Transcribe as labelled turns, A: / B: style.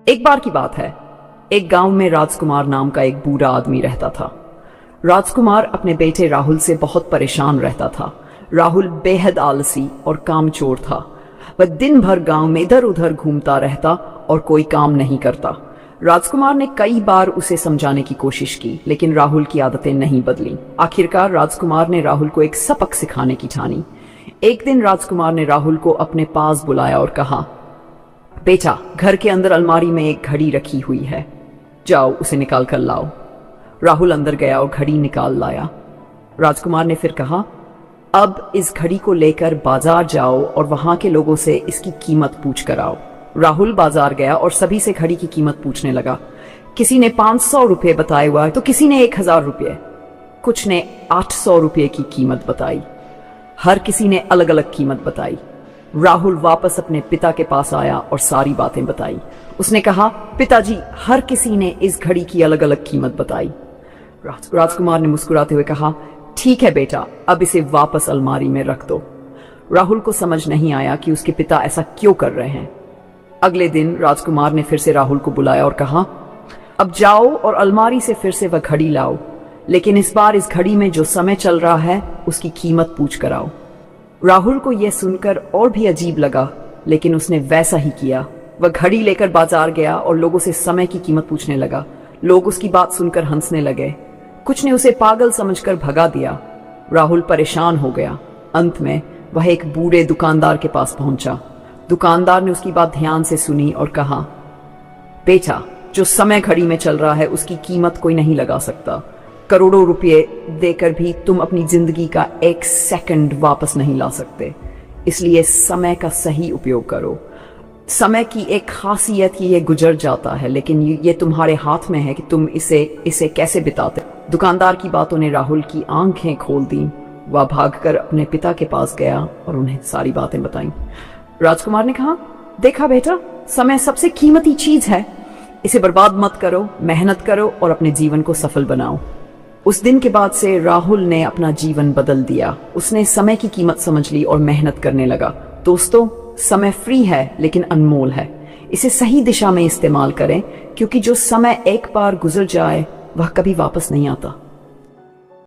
A: एक बार की बात है, एक गांव में राजकुमार नाम का एक बूढ़ा आदमी रहता था। राजकुमार अपने बेटे राहुल से बहुत परेशान रहता था। राहुल बेहद आलसी और कामचोर था। वह दिन भर गांव में इधर उधर घूमता रहता और कोई काम नहीं करता। राजकुमार ने कई बार उसे समझाने की कोशिश की, लेकिन राहुल की आदतें नहीं बदली। आखिरकार राजकुमार ने राहुल को एक सबक सिखाने की ठानी। एक दिन राजकुमार ने राहुल को अपने पास बुलाया और कहा, बेटा, घर के अंदर अलमारी में एक घड़ी रखी हुई है, जाओ उसे निकाल कर लाओ। राहुल अंदर गया और घड़ी निकाल लाया। राजकुमार ने फिर कहा, अब इस घड़ी को लेकर बाजार जाओ और वहां के लोगों से इसकी कीमत पूछ कर आओ। राहुल बाजार गया और सभी से घड़ी की कीमत पूछने लगा। किसी ने 500 रुपये बताए हुआ तो किसी ने 1000 रुपये, कुछ ने 800 रुपये की कीमत बताई। हर किसी ने अलग अलग कीमत बताई। राहुल वापस अपने पिता के पास आया और सारी बातें बताई। उसने कहा, पिताजी, हर किसी ने इस घड़ी की अलग अलग कीमत बताई। राजकुमार ने मुस्कुराते हुए कहा, ठीक है बेटा, अब इसे वापस अलमारी में रख दो। राहुल को समझ नहीं आया कि उसके पिता ऐसा क्यों कर रहे हैं। अगले दिन राजकुमार ने फिर से राहुल को बुलाया और कहा, अब जाओ और अलमारी से फिर से वह घड़ी लाओ, लेकिन इस बार इस घड़ी में जो समय चल रहा है उसकी कीमत पूछ कर आओ। राहुल को यह सुनकर और भी अजीब लगा, लेकिन उसने वैसा ही किया। वह घड़ी लेकर बाजार गया और लोगों से समय की कीमत पूछने लगा। लोग उसकी बात सुनकर हंसने लगे। कुछ ने उसे पागल समझकर भगा दिया। राहुल परेशान हो गया। अंत में वह एक बूढ़े दुकानदार के पास पहुंचा। दुकानदार ने उसकी बात ध्यान से सुनी और कहा, बेटा, जो समय घड़ी में चल रहा है उसकी कीमत कोई नहीं लगा सकता। करोड़ों रुपए देकर भी तुम अपनी जिंदगी का एक सेकंड वापस नहीं ला सकते। इसलिए समय का सही उपयोग करो। समय की एक खासियत ये गुजर जाता है, लेकिन ये तुम्हारे हाथ में है कि तुम इसे कैसे बिताते। दुकानदार की बातों ने राहुल की आंखें खोल दी। वह भागकर अपने पिता के पास गया और उन्हें सारी बातें बताईं। राजकुमार ने कहा, देखा बेटा, समय सबसे कीमती चीज है। इसे बर्बाद मत करो, मेहनत करो और अपने जीवन को सफल बनाओ। उस दिन के बाद से राहुल ने अपना जीवन बदल दिया। उसने समय की कीमत समझ ली और मेहनत करने लगा। दोस्तों, समय फ्री है लेकिन अनमोल है। इसे सही दिशा में इस्तेमाल करें, क्योंकि जो समय एक बार गुजर जाए वह कभी वापस नहीं आता।